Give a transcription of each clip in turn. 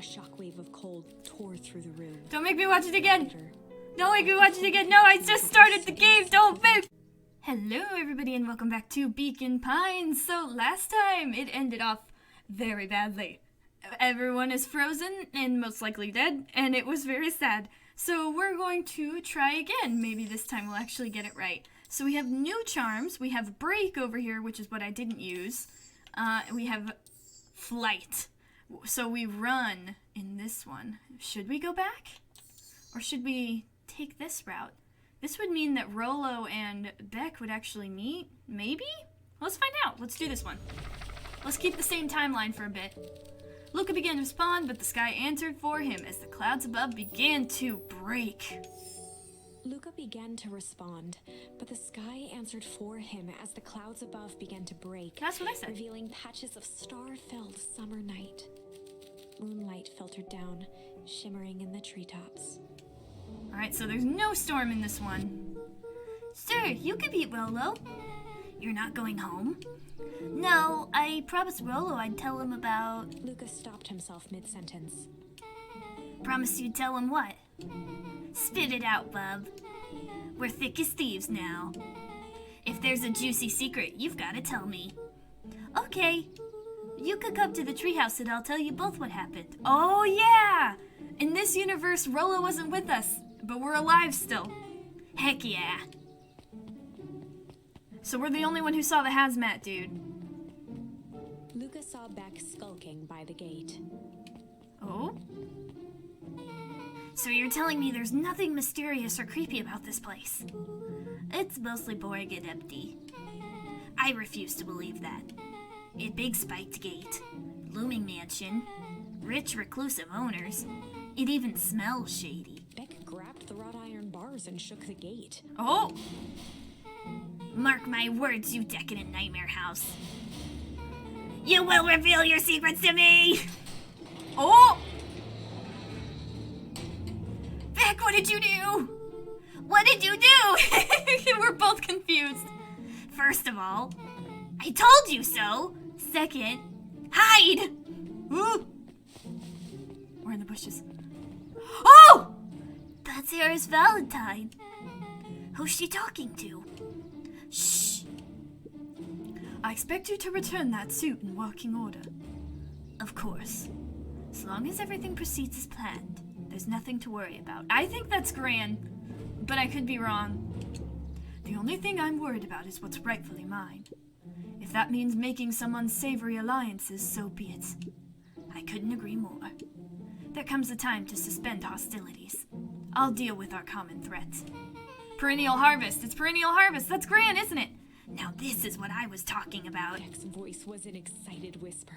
shockwave of cold tore through the room. Don't make me watch it again! Don't make me watch it again! No, I just started the game! Don't move! Hello everybody and welcome back to Beacon Pines. So last time it ended off very badly. Everyone is frozen and most likely dead, and it was very sad. So we're going to try again. Maybe this time we'll actually get it right. So we have new charms. We have break over here, which is what I didn't use. We have flight. So we run in this one. Should we go back? Or should we take this route? This would mean that Rollo and Beck would actually meet. Maybe? Let's find out. Let's do this one. Let's keep the same timeline for a bit. Luka began to respond, but the sky answered for him as the clouds above began to break. Luka began to respond, but the sky answered for him as the clouds above began to break. That's what I said. Revealing patches of star-filled summer night. Moonlight filtered down, shimmering in the treetops. Alright, so there's no storm in this one. Sir, you could beat Rollo. You're not going home? No, I promised Rollo I'd tell him about... Luka stopped himself mid-sentence. Promised you'd tell him what? Spit it out, bub. We're thick as thieves now. If there's a juicy secret, you've got to tell me. Okay. You could come to the treehouse and I'll tell you both what happened. Oh, yeah! In this universe, Rollo wasn't with us, but we're alive still. Heck yeah. So we're the only one who saw the hazmat dude. Luka saw Beck skulking by the gate. Oh? So you're telling me there's nothing mysterious or creepy about this place? It's mostly boring and empty. I refuse to believe that. A big spiked gate, looming mansion, rich reclusive owners. It even smells shady. Beck grabbed the wrought iron bars and shook the gate. Oh! Mark my words, you decadent nightmare house. You will reveal your secrets to me! Oh! Beck, what did you do? What did you do? We're both confused. First of all, I told you so. Second, hide! Ooh. We're in the bushes. Oh! That's Sarah's Valentine. Who's she talking to? Shh. I expect you to return that suit in working order. Of course. As long as everything proceeds as planned, there's nothing to worry about. I think that's Gran, but I could be wrong. The only thing I'm worried about is what's rightfully mine. If that means making some unsavory alliances, so be it. I couldn't agree more. There comes a time to suspend hostilities. I'll deal with our common threat. Perennial harvest. It's perennial harvest. That's Gran, isn't it? Now this is what I was talking about. Beck's voice was an excited whisper.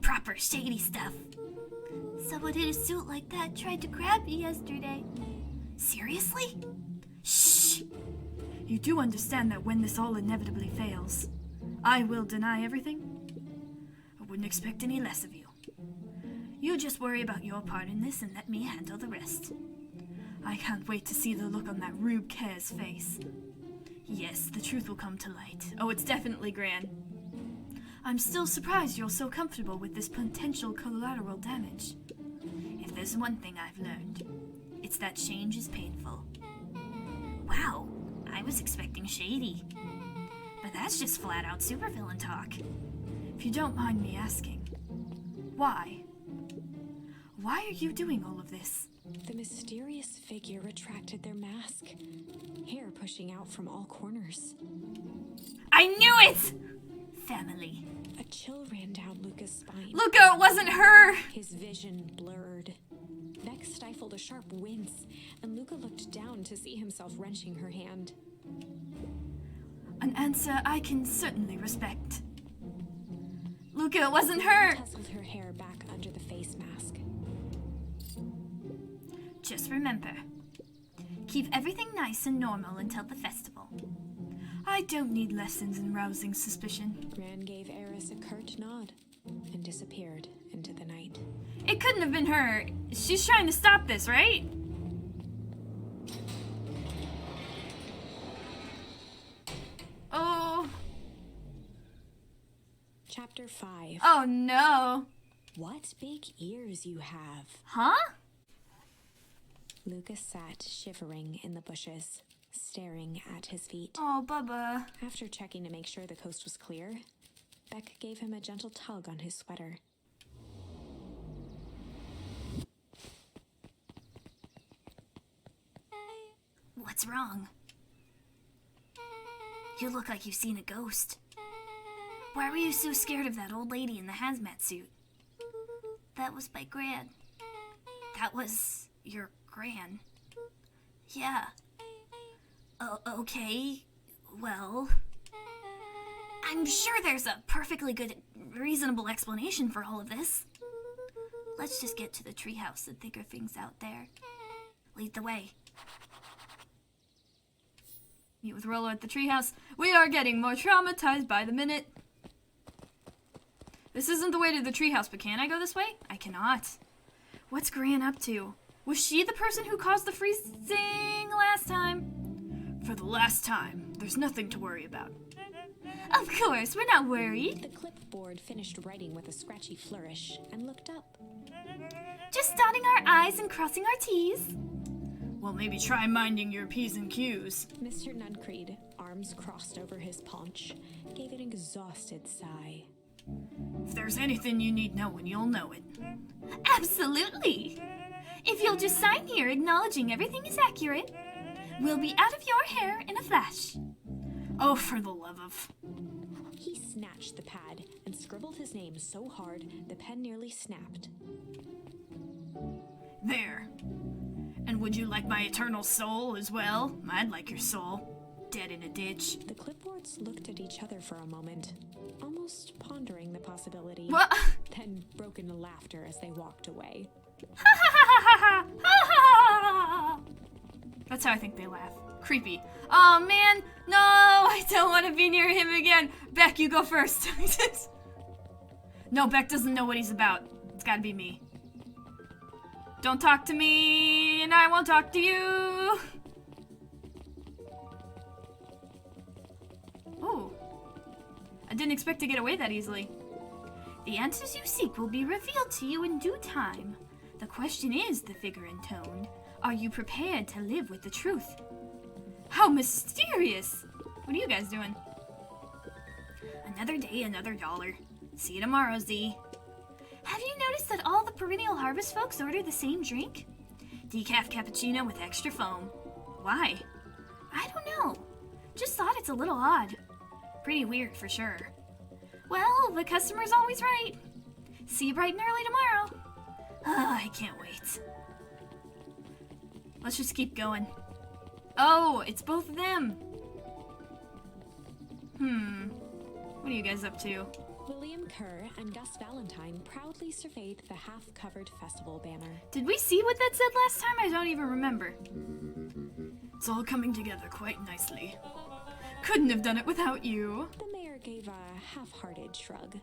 Proper shady stuff. Someone in a suit like that tried to grab me yesterday. Seriously? Shh! You do understand that when this all inevitably fails, I will deny everything? I wouldn't expect any less of you. You just worry about your part in this and let me handle the rest. I can't wait to see the look on that Rube Care's face. Yes, the truth will come to light. Oh, it's definitely Gran. I'm still surprised you're so comfortable with this potential collateral damage. If there's one thing I've learned, it's that change is painful. Wow, I was expecting shady. But that's just flat out supervillain talk. If you don't mind me asking, why? Why are you doing all of this? The mysterious figure retracted their mask, hair pushing out from all corners. I knew it! Family. A chill ran down Luka's spine. Luka, it wasn't her! His vision blurred. Beck stifled a sharp wince, and Luka looked down to see himself wrenching her hand. An answer I can certainly respect. Luka, it wasn't her! Tousled her hair back under the face mask. Just remember, keep everything nice and normal until the festival. I don't need lessons in rousing suspicion. Gran gave Eris a curt nod and disappeared into the night. It couldn't have been her. She's trying to stop this, right? Oh. Chapter 5. Oh no. What big ears you have. Huh? Luka sat shivering in the bushes, staring at his feet. Oh, Bubba. After checking to make sure the coast was clear, Beck gave him a gentle tug on his sweater. What's wrong? You look like you've seen a ghost. Why were you so scared of that old lady in the hazmat suit? That was my Gran. That was your Gran. Yeah. Okay. Well, I'm sure there's a perfectly good, reasonable explanation for all of this. Let's just get to the treehouse and figure things out there. Lead the way. Meet with Rollo at the treehouse. We are getting more traumatized by the minute. This isn't the way to the treehouse, but can I go this way? I cannot. What's Gran up to? Was she the person who caused the freezing last time? For the last time, there's nothing to worry about. Of course, we're not worried. The clipboard finished writing with a scratchy flourish and looked up. Just dotting our I's and crossing our T's. Well, maybe try minding your P's and Q's. Mr. Nuncreed, arms crossed over his paunch, gave an exhausted sigh. If there's anything you need knowing, you'll know it. Absolutely. If you'll just sign here acknowledging everything is accurate, we'll be out of your hair in a flash. Oh, for the love of... He snatched the pad and scribbled his name so hard the pen nearly snapped. There. And would you like my eternal soul as well? I'd like your soul. Dead in a ditch. The clipboards looked at each other for a moment, almost pondering the possibility. What? Then broke into laughter as they walked away. That's how I think they laugh. Creepy. Oh man, no, I don't want to be near him again. Beck, you go first. No, Beck doesn't know what he's about. It's gotta be me. Don't talk to me, and I won't talk to you. Oh, I didn't expect to get away that easily. The answers you seek will be revealed to you in due time. The question is, the figure intoned, are you prepared to live with the truth? How mysterious! What are you guys doing? Another day, another dollar. See you tomorrow, Z. Have you noticed that all the Perennial Harvest folks order the same drink? Decaf cappuccino with extra foam. Why? I don't know. Just thought it's a little odd. Pretty weird for sure. Well, the customer's always right. See you bright and early tomorrow. I can't wait. Let's just keep going. Oh, it's both of them. What are you guys up to? William Kerr and Gus Valentine proudly surveyed the half-covered festival banner. Did we see what that said last time? I don't even remember. It's all coming together quite nicely. Couldn't have done it without you. The mayor gave a half-hearted shrug.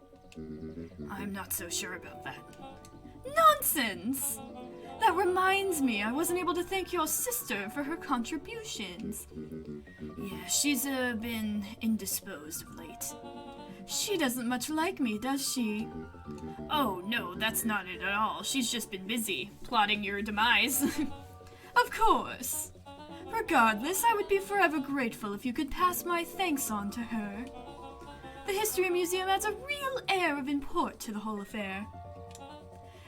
I'm not so sure about that. Nonsense! That reminds me, I wasn't able to thank your sister for her contributions. Yeah, she's been indisposed of late. She doesn't much like me, does she? Oh, no, that's not it at all. She's just been busy, plotting your demise. Of course. Regardless, I would be forever grateful if you could pass my thanks on to her. The History Museum adds a real air of import to the whole affair.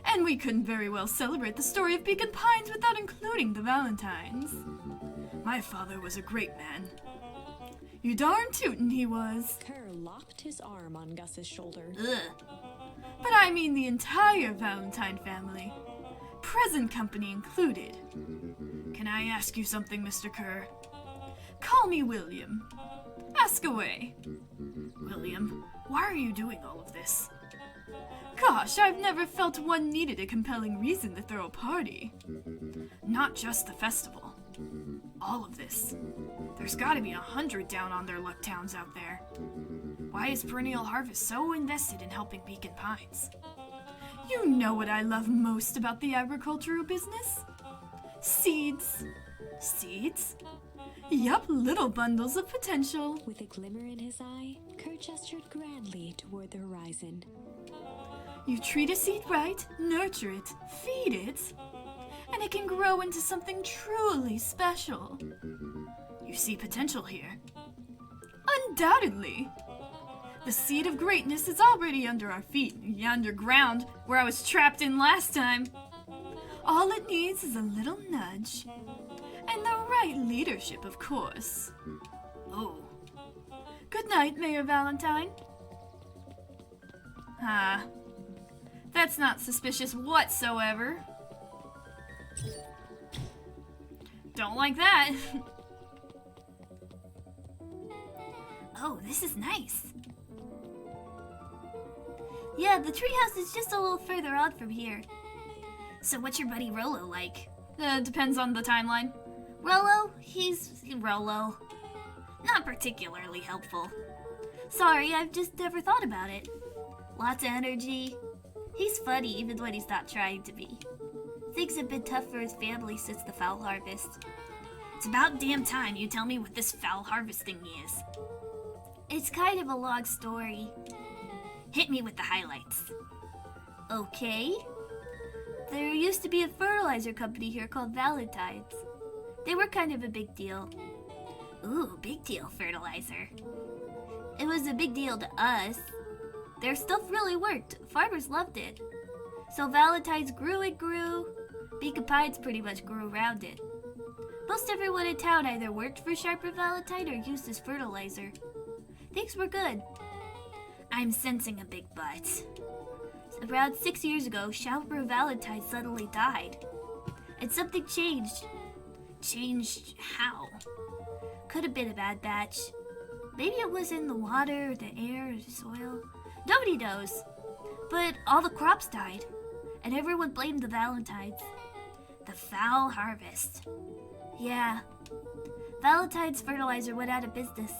And we couldn't very well celebrate the story of Beacon Pines without including the Valentines. My father was a great man. You darn tootin' he was. Kerr locked his arm on Gus's shoulder. Ugh. But I mean the entire Valentine family. Present company included. Can I ask you something, Mr. Kerr? Call me William. Ask away. William, why are you doing all of this? Gosh, I've never felt one needed a compelling reason to throw a party. Not just the festival. All of this. There's gotta be 100 down on their luck towns out there. Why is Perennial Harvest so invested in helping Beacon Pines? You know what I love most about the agricultural business? Seeds. Seeds? Yup, little bundles of potential. With a glimmer in his eye, Kerr gestured grandly toward the horizon. You treat a seed right, nurture it, feed it, and it can grow into something truly special. You see potential here? Undoubtedly. The seed of greatness is already under our feet, yonder ground where I was trapped in last time. All it needs is a little nudge, and the right leadership, of course. Oh. Good night, Mayor Valentine. That's not suspicious whatsoever. Don't like that. Oh, this is nice. Yeah, the treehouse is just a little further on from here. So what's your buddy Rolo like? Depends on the timeline. Rolo? He's Rolo. Not particularly helpful. Sorry, I've just never thought about it. Lots of energy. He's funny even when he's not trying to be. Things have been tough for his family since the foul harvest. It's about damn time you tell me what this foul harvesting is. It's kind of a long story. Hit me with the highlights. Okay. There used to be a fertilizer company here called Valentine's. They were kind of a big deal. Ooh, big deal fertilizer. It was a big deal to us. Their stuff really worked. Farmers loved it. So Valentine's grew and grew. Beacon Pines pretty much grew around it. Most everyone in town either worked for Sharper Valentine or used his fertilizer. Things were good. I'm sensing a big but. Around 6 years ago, Sharper Valentine suddenly died. And something changed. Changed how? Could have been a bad batch. Maybe it was in the water, the air, the soil. Nobody knows. But all the crops died, and everyone blamed the Valentines. The foul harvest. Yeah. Valentine's fertilizer went out of business.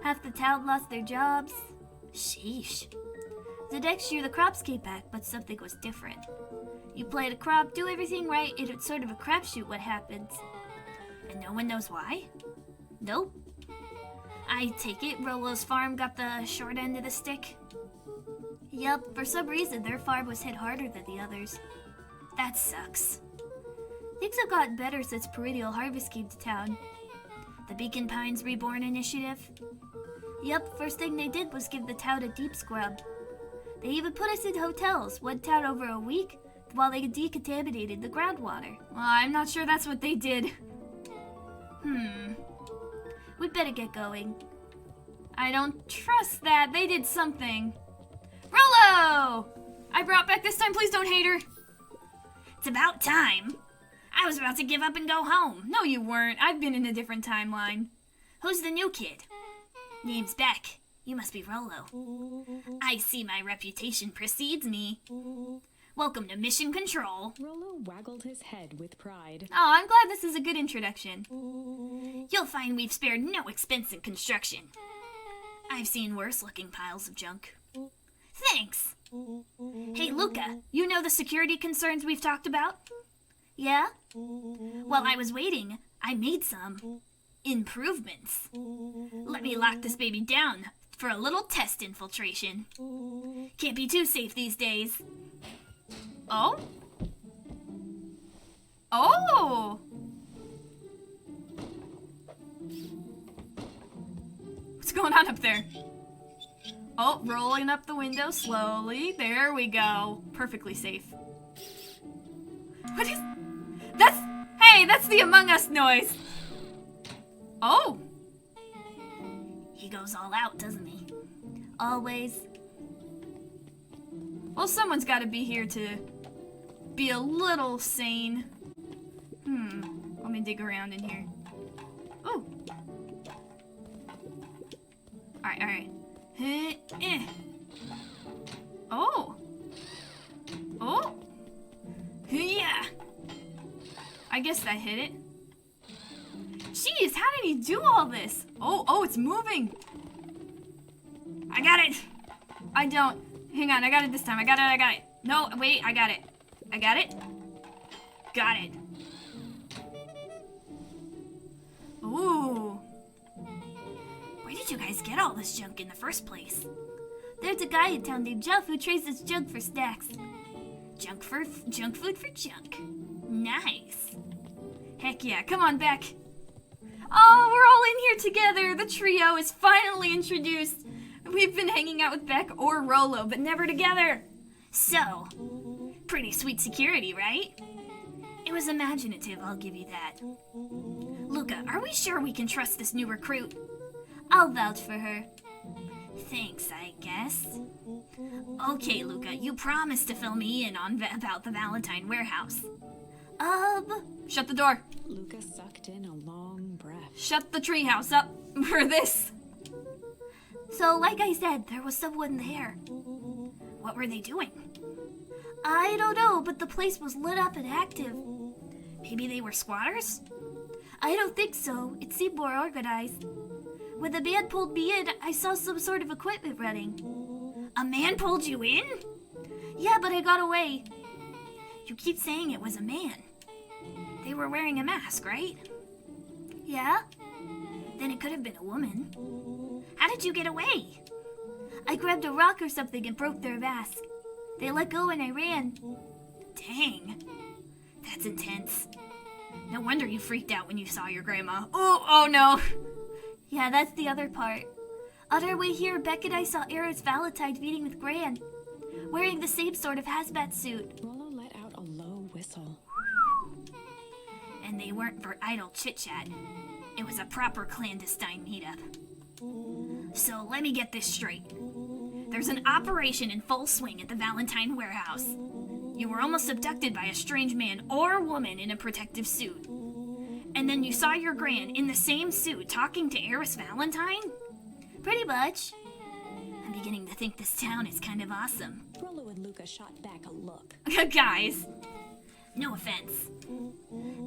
Half the town lost their jobs. Sheesh. The next year the crops came back, but something was different. You plant a crop, do everything right, and it's sort of a crapshoot what happens. And no one knows why? Nope. I take it Rolo's farm got the short end of the stick? Yup, for some reason their farm was hit harder than the others. That sucks. Things have gotten better since Perennial Harvest came to town. The Beacon Pines Reborn Initiative? Yup, first thing they did was give the town a deep scrub. They even put us in hotels, one town over a week, while they decontaminated the groundwater. Well, I'm not sure that's what they did. We'd better get going. I don't trust that. They did something. Rolo! I brought back this time. Please don't hate her. It's about time. I was about to give up and go home. No, you weren't. I've been in a different timeline. Who's the new kid? Name's Beck. You must be Rolo. I see my reputation precedes me. Welcome to Mission Control. Rolo waggled his head with pride. Oh, I'm glad this is a good introduction. You'll find we've spared no expense in construction. I've seen worse-looking piles of junk. Thanks. Hey, Luka, you know the security concerns we've talked about? Yeah? While I was waiting, I made some improvements. Let me lock this baby down for a little test infiltration. Can't be too safe these days. Oh? Oh! What's going on up there? Oh, rolling up the window slowly. There we go. Perfectly safe. What is... That's... Hey, that's the Among Us noise. Oh. He goes all out, doesn't he? Always. Well, someone's got to be here to be a little sane. Let me dig around in here. Oh. Alright. Oh. Oh. Yeah. I guess that hit it. Jeez, how did he do all this? Oh, it's moving. I got it. I don't. Hang on, I got it this time. I got it. No, wait, I got it. Got it. Ooh. Where did you guys get all this junk in the first place? There's a guy in town named Jeff who trades his junk for snacks. Junk food for junk. Nice. Heck yeah, come on back. Oh, we're all in here together. The trio is finally introduced. We've been hanging out with Beck or Rolo, but never together. So, pretty sweet security, right? It was imaginative, I'll give you that. Luka, are we sure we can trust this new recruit? I'll vouch for her. Thanks, I guess. Okay, Luka, you promised to fill me in on about the Valentine warehouse. Shut the door. Luka sucked in a long breath. Shut the treehouse up for this. So, like I said, there was someone there. What were they doing? I don't know, but the place was lit up and active. Maybe they were squatters? I don't think so. It seemed more organized. When the man pulled me in, I saw some sort of equipment running. A man pulled you in? Yeah, but I got away. You keep saying it was a man. They were wearing a mask, right? Yeah? Then it could have been a woman. How did you get away? I grabbed a rock or something and broke their mask. They let go and I ran. Dang. That's intense. No wonder you freaked out when you saw your grandma. Oh no. Yeah, that's the other part. On our way here, Beck and I saw Eris Valentine meeting with Gran, wearing the same sort of hazmat suit. Rolo let out a low whistle. And they weren't for idle chit-chat. It was a proper clandestine meetup. So let me get this straight. There's an operation in full swing at the Valentine warehouse. You were almost abducted by a strange man or woman in a protective suit. And then you saw your Gran in the same suit talking to Eris Valentine? Pretty much. I'm beginning to think this town is kind of awesome. Rolo and Luka shot back a look. Guys, no offense.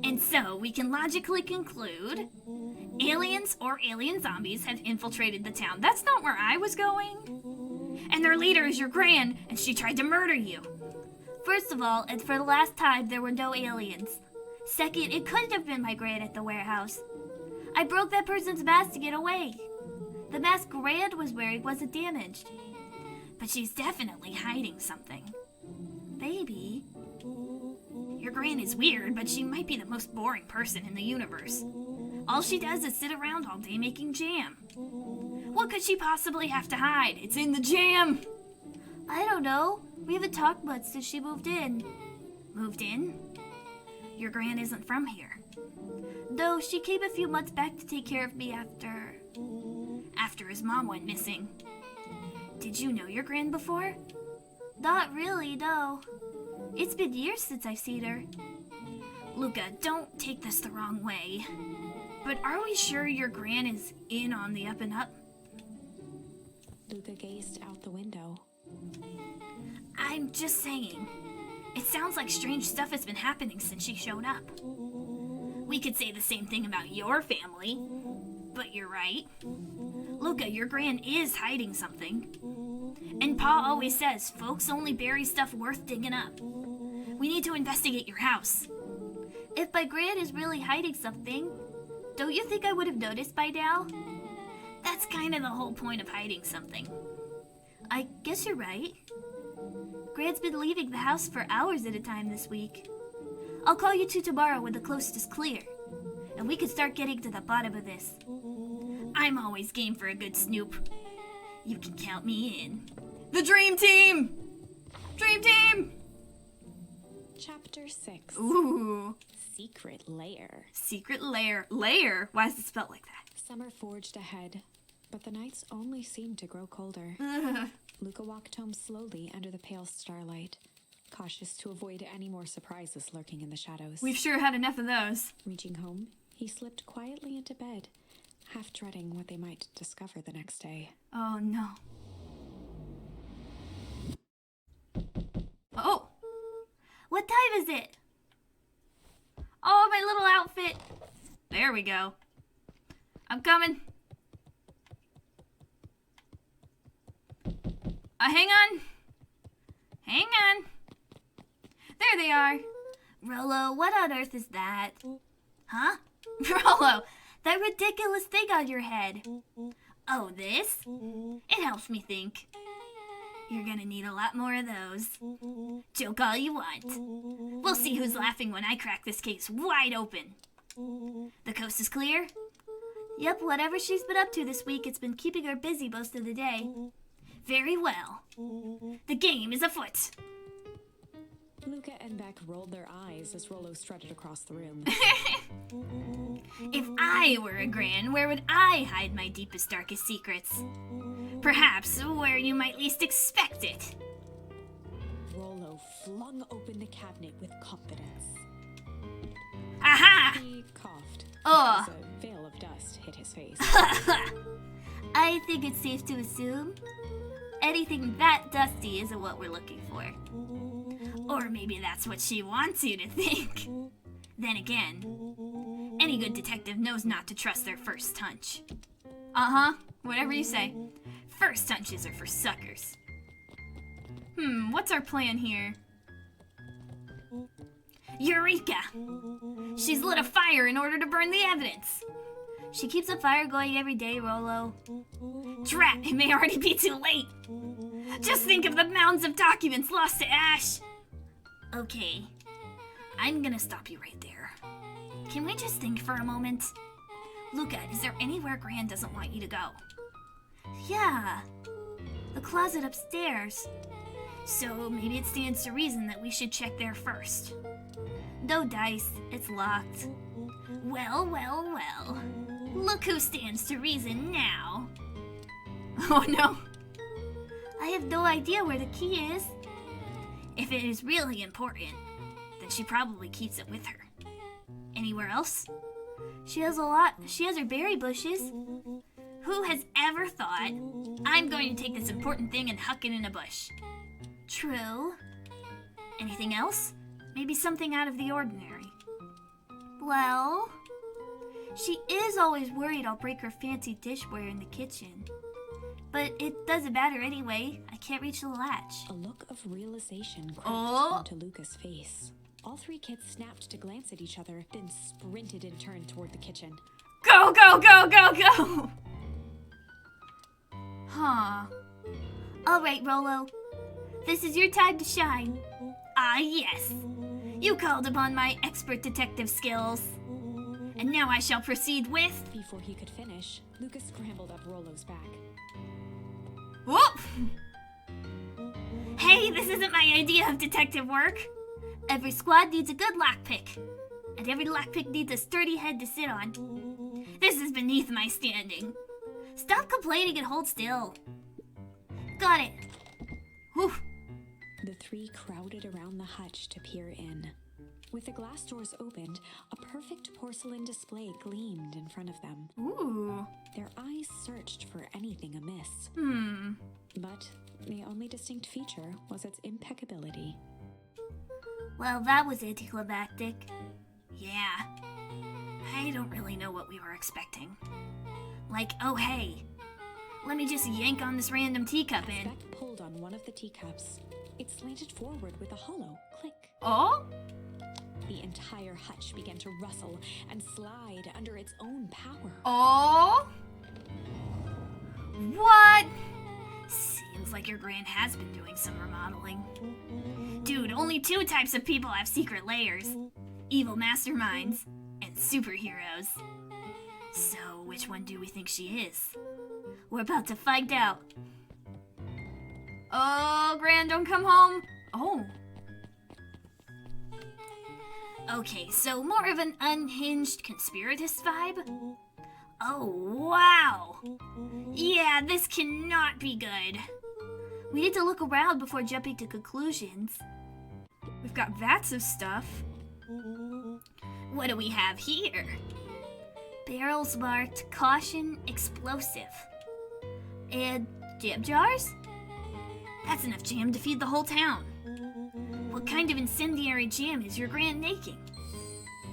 And so we can logically conclude aliens or alien zombies have infiltrated the town. That's not where I was going. And their leader is your Gran, and she tried to murder you. First of all, and for the last time, there were no aliens. Second, it couldn't have been my Gran at the warehouse. I broke that person's mask to get away. The mask Gran was wearing wasn't damaged. But she's definitely hiding something. Baby. Your Gran is weird, but she might be the most boring person in the universe. All she does is sit around all day making jam. What could she possibly have to hide? It's in the jam! I don't know. We haven't talked much since she moved in. Moved in? Your Gran isn't from here. No, she came a few months back to take care of me after his mom went missing. Did you know your Gran before? Not really, no. It's been years since I've seen her. Luka, don't take this the wrong way. But are we sure your Gran is in on the up and up? Luka gazed out the window. I'm just saying. It sounds like strange stuff has been happening since she showed up. We could say the same thing about your family, but you're right. Luka, your Gran is hiding something. And Pa always says folks only bury stuff worth digging up. We need to investigate your house. If my Gran is really hiding something, don't you think I would have noticed by now? That's kind of the whole point of hiding something. I guess you're right. Gran's been leaving the house for hours at a time this week. I'll call you two tomorrow when the coast is clear, and we can start getting to the bottom of this. I'm always game for a good snoop. You can count me in. The Dream Team! Dream Team! Chapter 6. Ooh. Secret Lair. Secret Lair. Lair? Why is it spelled like that? Summer forged ahead, but the nights only seemed to grow colder. Luka walked home slowly under the pale starlight, cautious to avoid any more surprises lurking in the shadows. We've sure had enough of those. Reaching home, he slipped quietly into bed, half dreading what they might discover the next day. Oh, no. Oh! What time is it? Oh, my little outfit. There we go. I'm coming. Hang on. Hang on. There they are. Rolo, what on earth is that? Huh? Rolo, that ridiculous thing on your head. Oh, this? It helps me think. You're gonna need a lot more of those. Joke all you want. We'll see who's laughing when I crack this case wide open. The coast is clear? Yep, whatever she's been up to this week, it's been keeping her busy most of the day. Very well. The game is afoot. Luka and Beck rolled their eyes as Rollo strutted across the room. If I were a Gran, where would I hide my deepest, darkest secrets? Perhaps where you might least expect it. Rollo flung open the cabinet with confidence. Aha! He coughed Oh. as a veil of dust hit his face. I think it's safe to assume anything that dusty isn't what we're looking for. Or maybe that's what she wants you to think. Then again, any good detective knows not to trust their first hunch. Uh-huh, whatever you say. First hunches are for suckers. What's our plan here? Eureka! She's lit a fire in order to burn the evidence. She keeps a fire going every day, Rollo. Drat, it may already be too late. Just think of the mounds of documents lost to ash. Okay, I'm gonna stop you right there. Can we just think for a moment? Luka, is there anywhere Gran doesn't want you to go? Yeah, the closet upstairs. So maybe it stands to reason that we should check there first. No dice, it's locked. Well, well, well. Look who stands to reason now. Oh no. I have no idea where the key is. If it is really important, then she probably keeps it with her. Anywhere else? She has a lot. She has her berry bushes. Who has ever thought, I'm going to take this important thing and huck it in a bush? True. Anything else? Maybe something out of the ordinary. Well, she is always worried I'll break her fancy dishware in the kitchen. But it doesn't matter anyway. I can't reach the latch. A look of realization crept Oh. onto Luka's face. All three kids snapped to glance at each other, then sprinted and turned toward the kitchen. Go, go, go, go, go! Huh. All right, Rollo. This is your time to shine. Ah, yes. You called upon my expert detective skills. And now I shall proceed with... Before he could finish, Luka scrambled up Rollo's back. Whoop! Hey, this isn't my idea of detective work. Every squad needs a good lockpick. And every lockpick needs a sturdy head to sit on. This is beneath my standing. Stop complaining and hold still. Got it. Whew. The three crowded around the hutch to peer in. With the glass doors opened, a perfect porcelain display gleamed in front of them. Ooh. Their eyes searched for anything amiss. But the only distinct feature was its impeccability. Well, that was anticlimactic. Yeah. I don't really know what we were expecting. Like, oh hey, let me just yank on this random teacup As in. Beck pulled on one of the teacups, it slanted forward with a hollow click. Oh? The entire hutch began to rustle and slide under its own power. Oh? What? Seems like your Gran has been doing some remodeling. Dude, only two types of people have secret layers. Evil masterminds and superheroes. So, which one do we think she is? We're about to find out. Oh, Gran, don't come home. Oh. Okay, so more of an unhinged conspiratist vibe? Oh, wow. Yeah, this cannot be good. We need to look around before jumping to conclusions. We've got vats of stuff. What do we have here? Barrels marked caution explosive. And jam jars? That's enough jam to feed the whole town. What kind of incendiary jam is your Gran making?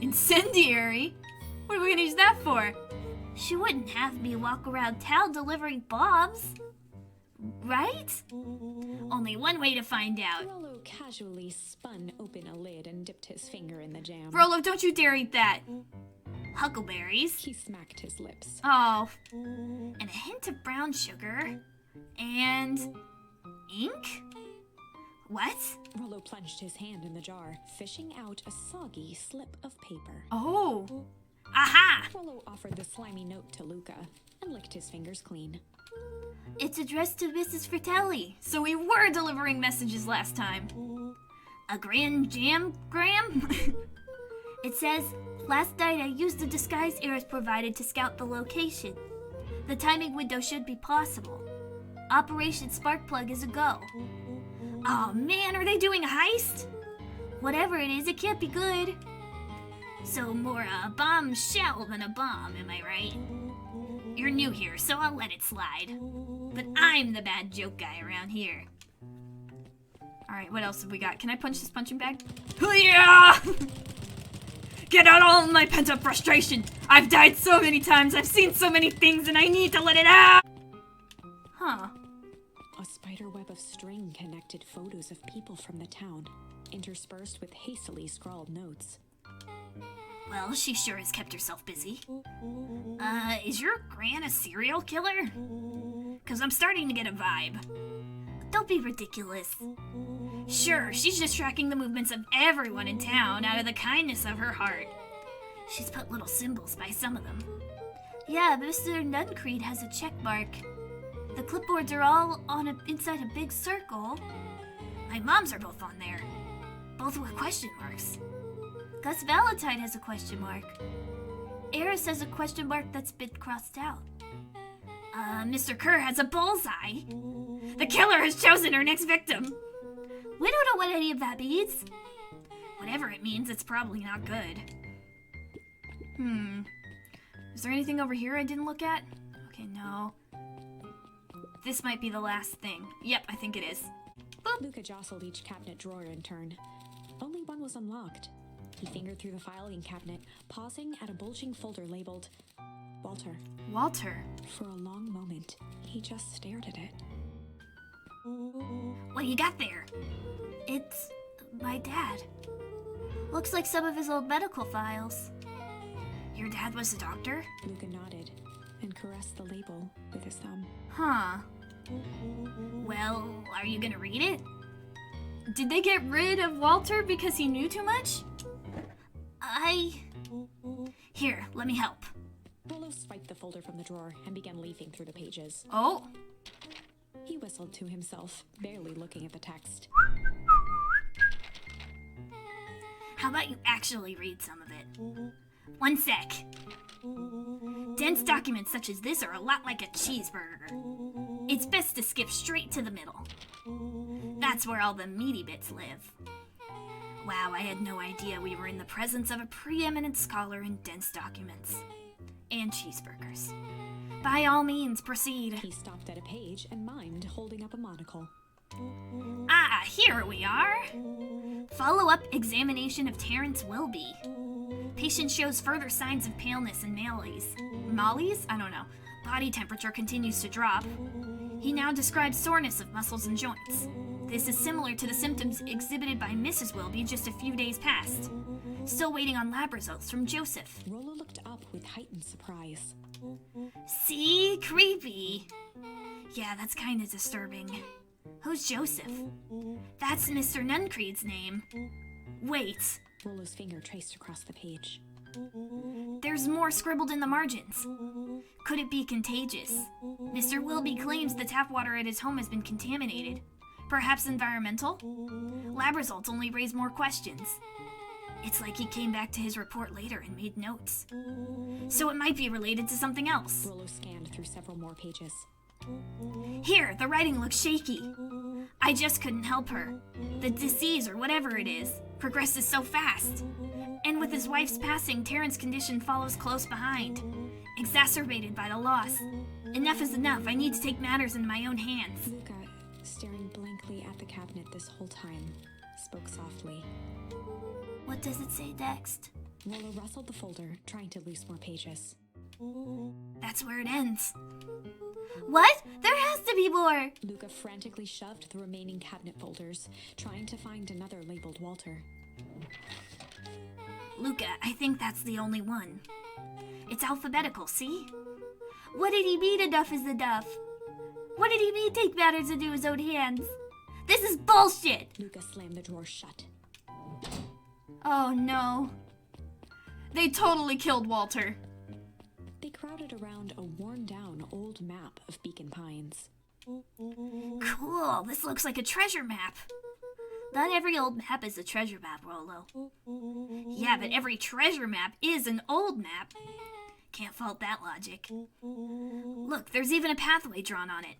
Incendiary? What are we gonna use that for? She wouldn't have me walk around town delivering bombs. Right? Only one way to find out. Rollo casually spun open a lid and dipped his finger in the jam. Rollo, don't you dare eat that. Huckleberries. He smacked his lips. Oh. And a hint of brown sugar. And ink? What? Rollo plunged his hand in the jar, fishing out a soggy slip of paper. Oh! Aha! Rollo offered the slimy note to Luka and licked his fingers clean. It's addressed to Mrs. Fratelli, so we were delivering messages last time. A grand jam, Gram? It says, last night I used the disguise Iris provided to scout the location. The timing window should be possible. Operation Sparkplug is a go. Oh man, are they doing a heist? Whatever it is, it can't be good. So more a bombshell than a bomb, am I right? You're new here, so I'll let it slide. But I'm the bad joke guy around here. Alright, what else have we got? Can I punch this punching bag? Yeah! Get out all my pent-up frustration! I've died so many times, I've seen so many things, and I need to let it out! Huh. A spider web of string connected photos of people from the town, interspersed with hastily scrawled notes. Well, she sure has kept herself busy. Is your Gran a serial killer? 'Cause I'm starting to get a vibe. Don't be ridiculous. Sure, she's just tracking the movements of everyone in town out of the kindness of her heart. She's put little symbols by some of them. Yeah, Mr. Nuncreed has a check mark. The clipboards are all inside a big circle. My mom's are both on there. Both with question marks. Gus Valentine has a question mark. Eris has a question mark that's been crossed out. Mr. Kerr has a bullseye. The killer has chosen her next victim. We don't know what any of that means. Whatever it means, it's probably not good. Is there anything over here I didn't look at? Okay, no. This might be the last thing. Yep, I think it is. Boop. Luka jostled each cabinet drawer in turn. Only one was unlocked. He fingered through the filing cabinet, pausing at a bulging folder labeled Walter. Walter? For a long moment, he just stared at it. What do you got there? It's my dad. Looks like some of his old medical files. Your dad was a doctor? Luka nodded and caressed the label with his thumb. Huh. Well, are you gonna read it? Did they get rid of Walter because he knew too much? Here, let me help. Rollo swiped the folder from the drawer and began leafing through the pages. Oh. He whistled to himself, barely looking at the text. How about you actually read some of it? One sec. Dense documents such as this are a lot like a cheeseburger. It's best to skip straight to the middle. That's where all the meaty bits live. Wow, I had no idea we were in the presence of a preeminent scholar in dense documents. And cheeseburgers. By all means, proceed. He stopped at a page and mimed, holding up a monocle. Ah, here we are. Follow-up examination of Terrence Wilby. Patient shows further signs of paleness and malaise. Malaise? I don't know. Body temperature continues to drop. He now describes soreness of muscles and joints. This is similar to the symptoms exhibited by Mrs. Wilby just a few days past. Still waiting on lab results from Joseph. Rollo looked up with heightened surprise. See? Creepy. Yeah, that's kind of disturbing. Who's Joseph? That's Mr. Nuncreed's name. Wait. Rollo's finger traced across the page. There's more scribbled in the margins. Could it be contagious? Mr. Wilby claims the tap water at his home has been contaminated. Perhaps environmental? Lab results only raise more questions. It's like he came back to his report later and made notes. So it might be related to something else. Rollo scanned through several more pages. Here, the writing looks shaky. I just couldn't help her. The disease, or whatever it is, progresses so fast. And with his wife's passing, Terrence's condition follows close behind, exacerbated by the loss. Enough is enough. I need to take matters into my own hands. Luka, staring blankly at the cabinet this whole time, spoke softly. What does it say next? Rollo rustled the folder, trying to loose more pages. That's where it ends. What? There has to be more! Luka frantically shoved the remaining cabinet folders, trying to find another labeled Walter. Luka, I think that's the only one. It's alphabetical, see? What did he mean enough is enough? What did he mean take matters into his own hands? This is bullshit! Luka slammed the drawer shut. Oh no. They totally killed Walter. They crowded around a worn-down old map of Beacon Pines. Cool, this looks like a treasure map. Not every old map is a treasure map, Rolo. Yeah, but every treasure map is an old map. Can't fault that logic. Look, there's even a pathway drawn on it.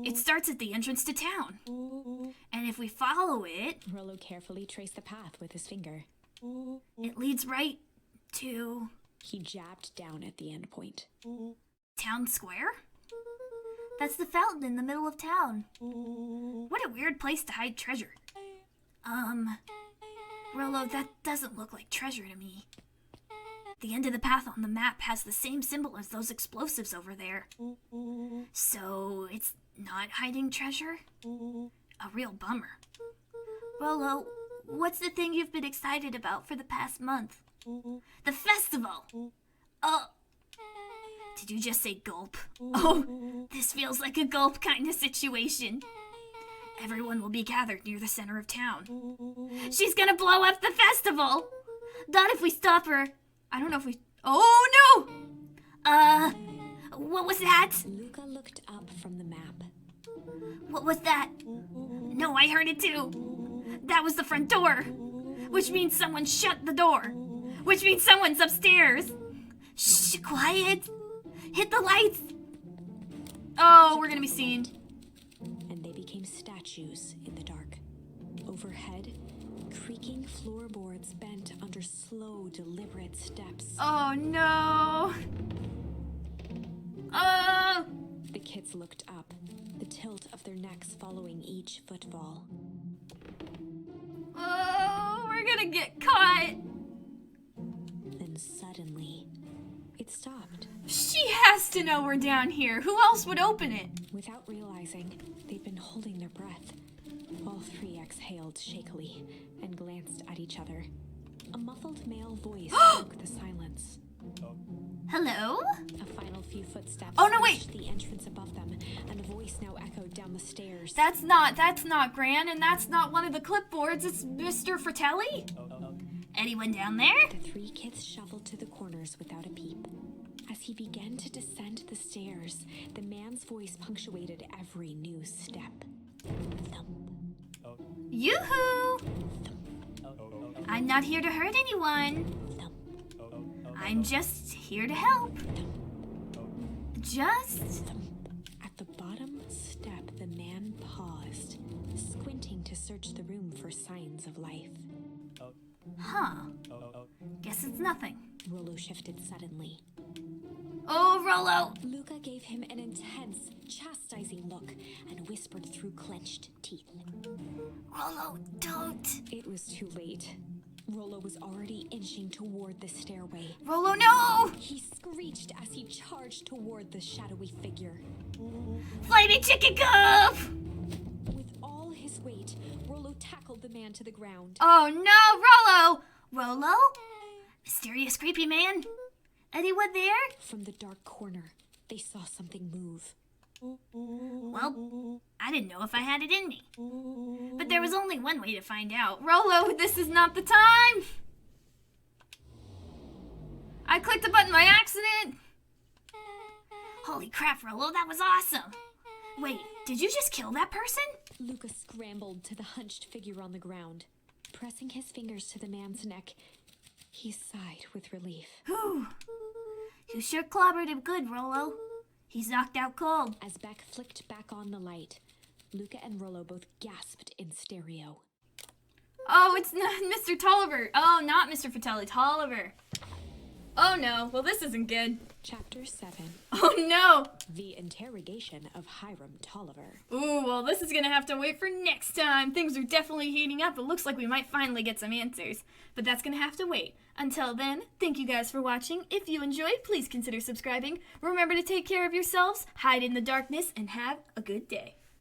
It starts at the entrance to town. And if we follow it... Rolo carefully traced the path with his finger. It leads right to... He jabbed down at the end point. Town Square? That's the fountain in the middle of town. What a weird place to hide treasure. Rolo, that doesn't look like treasure to me. The end of the path on the map has the same symbol as those explosives over there. So, it's not hiding treasure? A real bummer. Rolo, what's the thing you've been excited about for the past month? The festival! Oh, did you just say gulp? Oh, this feels like a gulp kind of situation. Everyone will be gathered near the center of town. She's gonna blow up the festival! Not if we stop her. I don't know if we... Oh, no! What was that? Luka looked up from the map. What was that? No, I heard it too. That was the front door. Which means someone shut the door. Which means someone's upstairs. Shh, quiet. Hit the lights. Oh, we're gonna be seen. And they became statues in the dark. Overhead, creaking floorboards bent under slow, deliberate steps. Oh, no. Oh! The kids looked up, the tilt of their necks following each footfall. Oh, we're gonna get caught. Then suddenly, it stopped. She has to know we're down here. Who else would open it? Without realizing, they'd been holding their breath. All three exhaled shakily and glanced at each other. A muffled male voice broke the silence. Hello? A final few footsteps Oh, no, wait. reached the entrance above them, and a voice now echoed down the stairs. That's not Gran, and that's not one of the clipboards. It's Mr. Fratelli? Anyone down there? The three kids shuffled to the corners without a peep. As he began to descend the stairs, the man's voice punctuated every new step. Thump, Yoo-hoo! I'm not here to hurt anyone. thump, I'm just here to help. Just... thump. At the bottom step, the man paused, squinting to search the room for signs of life. Huh. Guess it's nothing. Rolo shifted suddenly. Oh, Rolo! Luka gave him an intense, chastising look and whispered through clenched teeth. Rolo, don't. It was too late. Rolo was already inching toward the stairway. Rolo, no! He screeched as he charged toward the shadowy figure. Flaming chicken coop! With all his weight, Rolo tackled the man to the ground. Oh no, Rolo! Rolo? Mysterious creepy man? Anyone there? From the dark corner, they saw something move. Well, I didn't know if I had it in me. But there was only one way to find out. Rolo, this is not the time! I clicked the button by accident! Holy crap, Rolo, that was awesome! Wait, did you just kill that person? Luka scrambled to the hunched figure on the ground. Pressing his fingers to the man's neck, he sighed with relief. Whew. You sure clobbered him good, Rolo. He's knocked out cold. As Beck flicked back on the light, Luka and Rolo both gasped in stereo. Oh, it's not Mr. Tolliver. Oh, not Mr. Fratelli, Tolliver. Oh no, well this isn't good. Chapter 7. Oh no! The Interrogation of Hiram Tolliver. Ooh, well this is gonna have to wait for next time. Things are definitely heating up. It looks like we might finally get some answers. But that's gonna have to wait. Until then, thank you guys for watching. If you enjoyed, please consider subscribing. Remember to take care of yourselves, hide in the darkness, and have a good day.